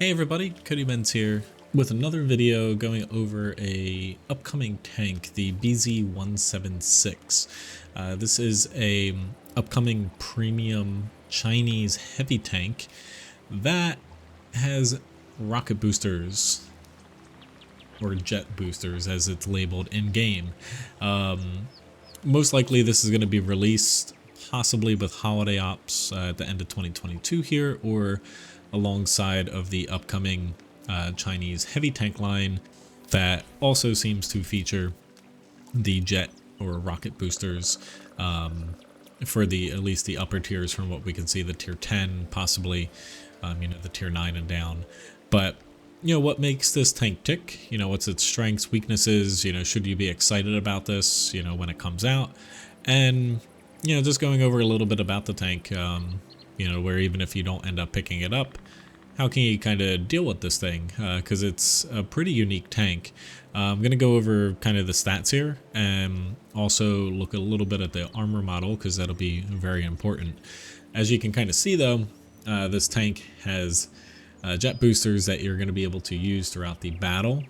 Hey everybody, Cody Menz here with another video going over a upcoming tank, the BZ-176. This is a upcoming premium Chinese heavy tank that has rocket boosters, or jet boosters as it's labeled in game. Most likely this is going to be released possibly with holiday ops at the end of 2022 here, or alongside of the upcoming Chinese heavy tank line that also seems to feature the jet or rocket boosters for the at least the upper tiers, from what we can see, the tier 10 possibly, the tier 9 and down. But what makes this tank tick? What's its strengths, weaknesses? Should you be excited about this when it comes out? And just going over a little bit about the tank, where even if you don't end up picking it up, how can you kind of deal with this thing? Because it's a pretty unique tank. I'm going to go over kind of the stats here and also look a little bit at the armor model, because that'll be very important. As you can kind of see though, this tank has jet boosters that you're going to be able to use throughout the battle.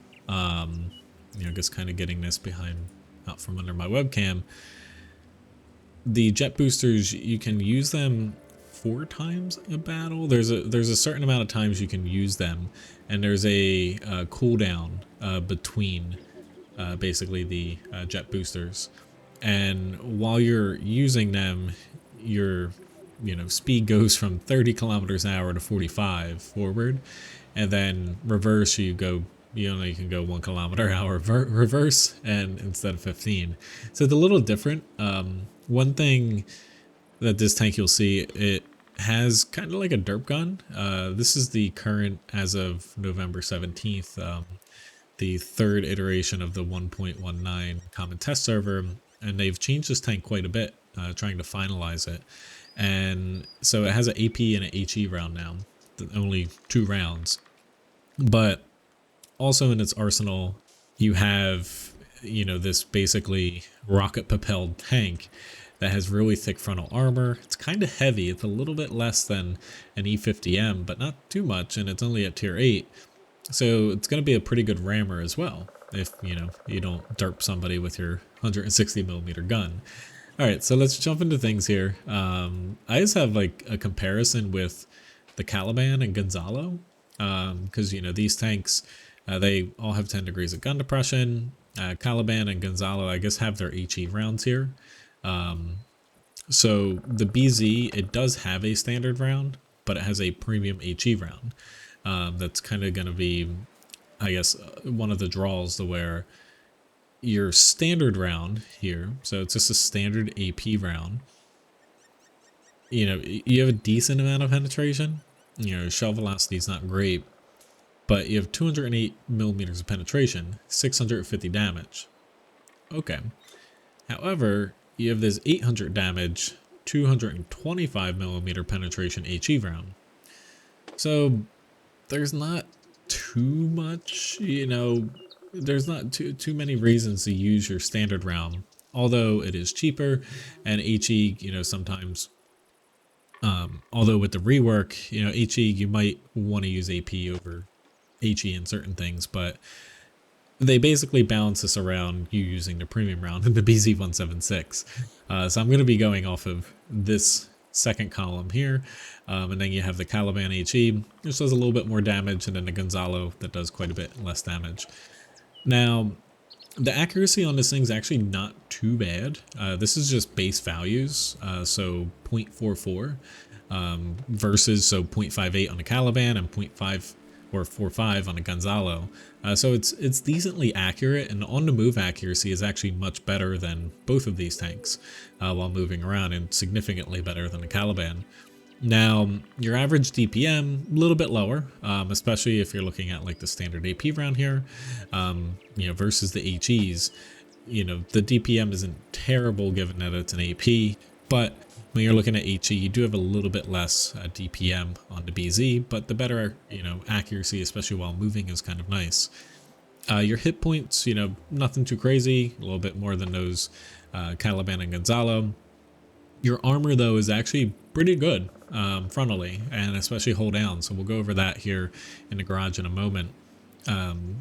Just kind of getting this out from under my webcam. The jet boosters, you can use them 4 times a battle. There's a certain amount of times you can use them, and there's a cooldown between basically the jet boosters. And while you're using them, your speed goes from 30 kilometers an hour to 45 forward, and then reverse you can go 1 kilometer an hour reverse, and instead of 15. So it's a little different. One thing that this tank, you'll see, it has kind of like a derp gun. This is the current, as of November 17th, the 3rd iteration of the 1.19 common test server, and they've changed this tank quite a bit, trying to finalize it. And so it has an AP and an HE round now, only 2 rounds. But also in its arsenal, you have this basically rocket propelled tank that has really thick frontal armor. It's kind of heavy. It's a little bit less than an E50M, but not too much, and it's only at tier 8. So it's going to be a pretty good rammer as well, if you don't derp somebody with your 160mm gun. All right, so let's jump into things here. I just have like a comparison with the Caliban and Gonzalo, because these tanks, they all have 10 degrees of gun depression. Caliban and Gonzalo, I guess, have their HE rounds here. So the BZ, it does have a standard round, but it has a premium HE round. That's kind of going to be, I guess, one of the draws, to where your standard round here, so it's just a standard AP round, you have a decent amount of penetration. Shell velocity is not great, but you have 208mm of penetration, 650 damage. Okay. However, you have this 800 damage, 225mm penetration HE round. So there's not too much, there's not too many reasons to use your standard round, although it is cheaper. And HE, sometimes, although with the rework, HE, you might want to use AP over HE in certain things, but they basically balance this around you using the premium round in the BZ-176. So I'm going to be going off of this second column here, and then you have the Caliban HE, which does a little bit more damage, and then the Gonzalo that does quite a bit less damage. Now, the accuracy on this thing's actually not too bad. This is just base values, so 0.44 versus 0.58 on the Caliban and 0.5 or 4.5 on a Gonzalo. So it's decently accurate, and on the move accuracy is actually much better than both of these tanks while moving around, and significantly better than the Caliban. Now, your average DPM, a little bit lower, especially if you're looking at like the standard AP round here, versus the HEs. The DPM isn't terrible given that it's an AP, but when you're looking at HE, you do have a little bit less DPM on the BZ, but the better, accuracy, especially while moving, is kind of nice. Your hit points, nothing too crazy, a little bit more than those Caliban and Gonzalo. Your armor, though, is actually pretty good frontally, and especially hold down. So we'll go over that here in the garage in a moment.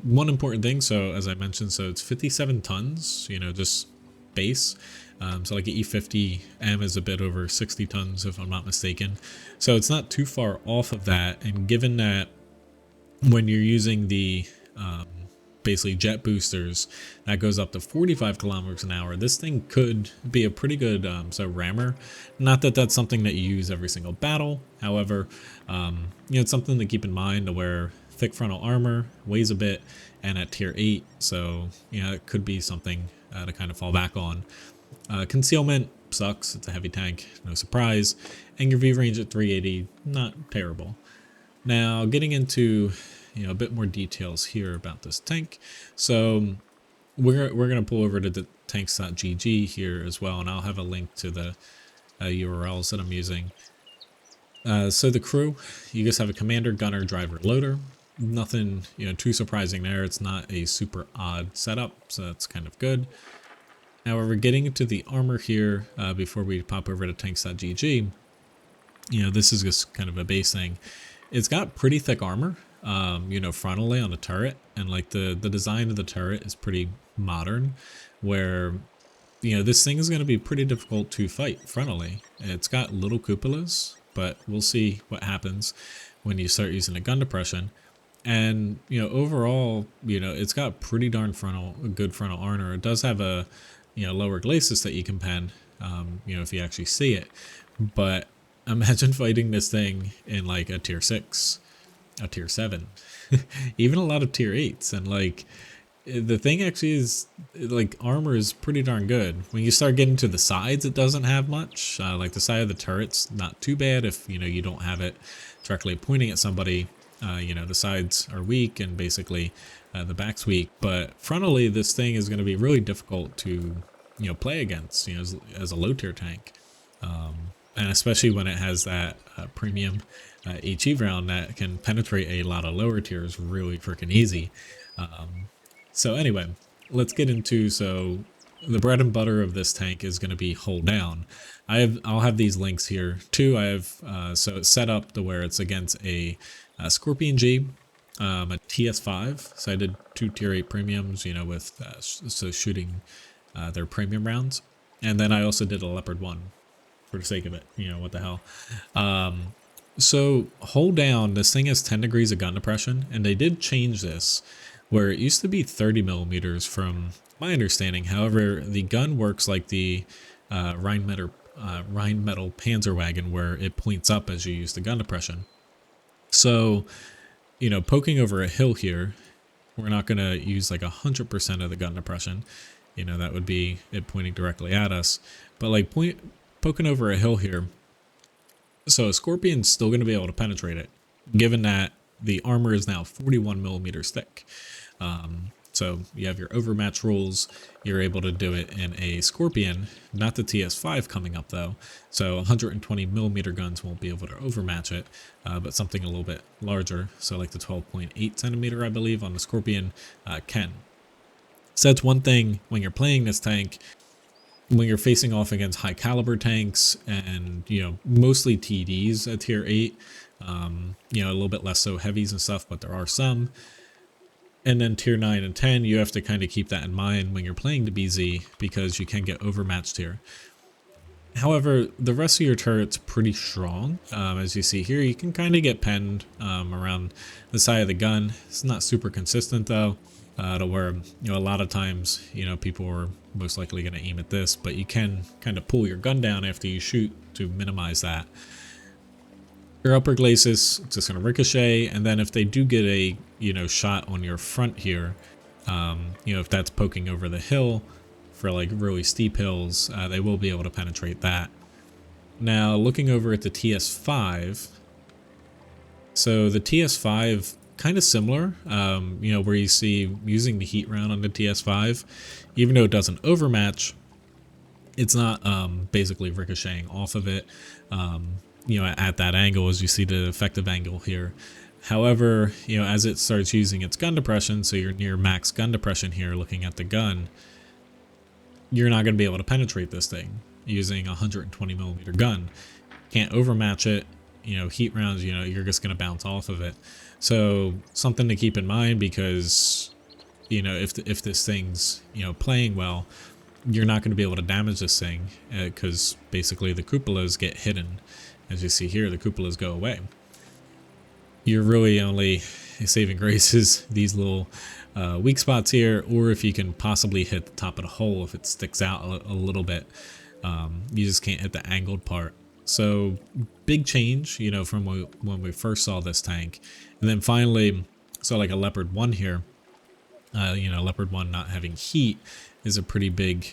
One important thing, so as I mentioned, so it's 57 tons, you know, just base. So like an E50M is a bit over 60 tons if I'm not mistaken. So it's not too far off of that, and given that when you're using the basically jet boosters, that goes up to 45 kilometers an hour. This thing could be a pretty good rammer. Not that that's something that you use every single battle. However, you know, it's something to keep in mind to wear thick frontal armor, weighs a bit, and at tier 8. So, you know, it could be something to kind of fall back on. Concealment sucks. It's a heavy tank, no surprise. And your V range at 380, not terrible. Now, getting into, you know, a bit more details here about this tank. So we're going to pull over to the tanks.gg here as well, and I'll have a link to the URLs that I'm using. So the crew, you just have a commander, gunner, driver, loader. Nothing, you know, too surprising there. It's not a super odd setup, so that's kind of good. However, getting into the armor here, before we pop over to tanks.gg, you know, this is just kind of a base thing. It's got pretty thick armor, you know, frontally on the turret, and like the design of the turret is pretty modern, where, you know, this thing is going to be pretty difficult to fight frontally. It's got little cupolas, but we'll see what happens when you start using a gun depression. And, you know, overall, you know, it's got pretty darn good frontal armor. It does have a, you know, lower glacis that you can pen, you know, if you actually see it. But imagine fighting this thing in like a tier 6, a tier 7, even a lot of tier 8s. And like, the thing actually is, like, armor is pretty darn good. When you start getting to the sides, it doesn't have much. Like the side of the turret's not too bad if, you know, you don't have it directly pointing at somebody. You know, the sides are weak and basically the back's weak. But frontally, this thing is going to be really difficult to, you know, play against, you know, as a low tier tank. And especially when it has that premium HE round that can penetrate a lot of lower tiers really freaking easy. So anyway, let's get into, so the bread and butter of this tank is going to be hold down. I'll have these links here too. I have, so it's set up to where it's against a Scorpion G, a TS5. So I did 2 tier 8 premiums, you know, with, so shooting their premium rounds. And then I also did a Leopard 1 for the sake of it, you know, what the hell. So hold down, this thing has 10 degrees of gun depression, and they did change this where it used to be 30 millimeters from my understanding. However, the gun works like the Rheinmetall Panzerwagen, where it points up as you use the gun depression. So, you know, poking over a hill here, we're not going to use like 100% of the gun depression. You know, that would be it pointing directly at us. But like poking over a hill here, so a Scorpion's still going to be able to penetrate it, given that the armor is now 41 millimeters thick. So you have your overmatch rules. You're able to do it in a Scorpion, not the TS5 coming up though. So 120 millimeter guns won't be able to overmatch it, but something a little bit larger. So like the 12.8 centimeter, I believe, on the Scorpion can. So that's one thing when you're playing this tank. When you're facing off against high caliber tanks and, you know, mostly TDs at tier 8, you know, a little bit less so heavies and stuff, but there are some. And then tier 9 and 10, you have to kind of keep that in mind when you're playing the BZ, because you can get overmatched here. However, the rest of your turret's pretty strong. As you see here, you can kind of get penned around the side of the gun. It's not super consistent though, to where, you know, a lot of times, you know, people are most likely going to aim at this, but you can kind of pull your gun down after you shoot to minimize that. Your upper glacis, it's just going to ricochet, and then if they do get a, you know, shot on your front here, you know, if that's poking over the hill for like really steep hills, they will be able to penetrate that. Now, looking over at the TS5, so the TS5, kind of similar, you know, where you see using the heat round on the TS5, even though it doesn't overmatch, it's not basically ricocheting off of it. You know, at that angle, as you see the effective angle here. However, you know, as it starts using its gun depression, so you're near max gun depression here looking at the gun, you're not going to be able to penetrate this thing using a 120 millimeter gun. can't overmatch it. You know, heat rounds, you know, you're just going to bounce off of it. So something to keep in mind, because, you know, if this thing's, you know, playing well, you're not going to be able to damage this thing, because basically the cupolas get hidden. As you see here, the cupolas go away. You're really only saving grace is these little weak spots here, or if you can possibly hit the top of the hole if it sticks out a little bit. You just can't hit the angled part. So big change, you know, from when we first saw this tank. And then finally, so like a Leopard 1 here, you know, Leopard 1 not having heat is a pretty big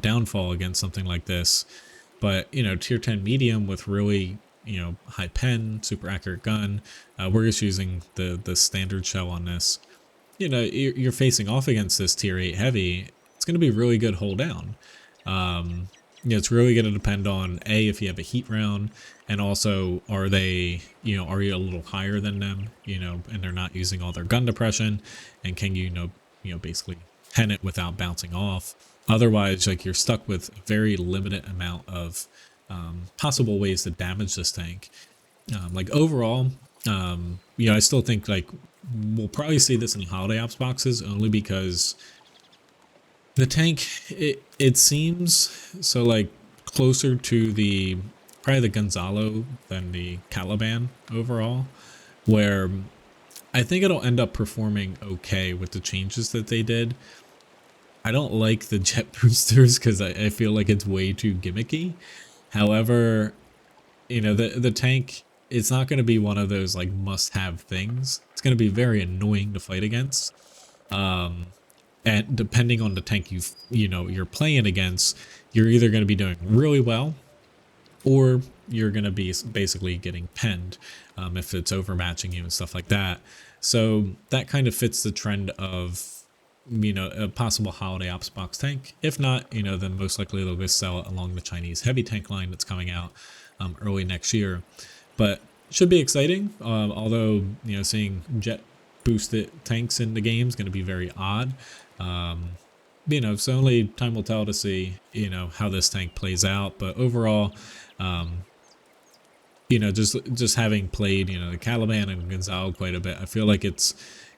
downfall against something like this. But, you know, tier 10 medium with really, you know, high pen, super accurate gun, we're just using the standard shell on this. You know, you're facing off against this tier 8 heavy, it's going to be really good hold down. You know, it's really going to depend on if you have a heat round, and also are they, you know, are you a little higher than them, you know, and they're not using all their gun depression, and can you know basically pen it without bouncing off. Otherwise, like, you're stuck with a very limited amount of possible ways to damage this tank. Like overall, you know, I still think like we'll probably see this in holiday ops boxes, only because the tank, it seems so like closer to the probably the Gonzalo than the Caliban overall, where I think it'll end up performing okay with the changes that they did. I don't like the jet boosters because I feel like it's way too gimmicky. However, you know, the tank, it's not going to be one of those like must-have things. It's going to be very annoying to fight against. And depending on the tank you're playing against, you're either going to be doing really well, or you're going to be basically getting penned if it's overmatching you and stuff like that. So that kind of fits the trend of, you know, a possible holiday ops box tank. If not, you know, then most likely they'll just sell it along the Chinese heavy tank line that's coming out early next year. But should be exciting, although, you know, seeing jet boosted tanks in the game is going to be very odd. You know, so only time will tell to see, you know, how this tank plays out. But overall, you know, just having played, you know, the Caliban and Gonzalo quite a bit, I feel like it's,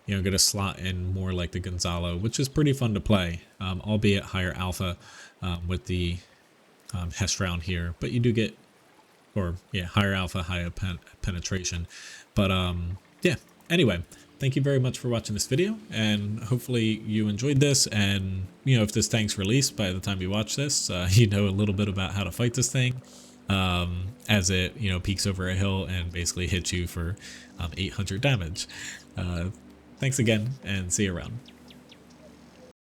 you know, going to slot in more like the Gonzalo, which is pretty fun to play, albeit higher alpha with the Hess round here. But you do get, or yeah, higher alpha, higher penetration. But yeah, anyway, thank you very much for watching this video, and hopefully you enjoyed this. And, you know, if this tank's released by the time you watch this, you know a little bit about how to fight this thing as it, you know, peeks over a hill and basically hits you for 800 damage. Thanks again, and see you around.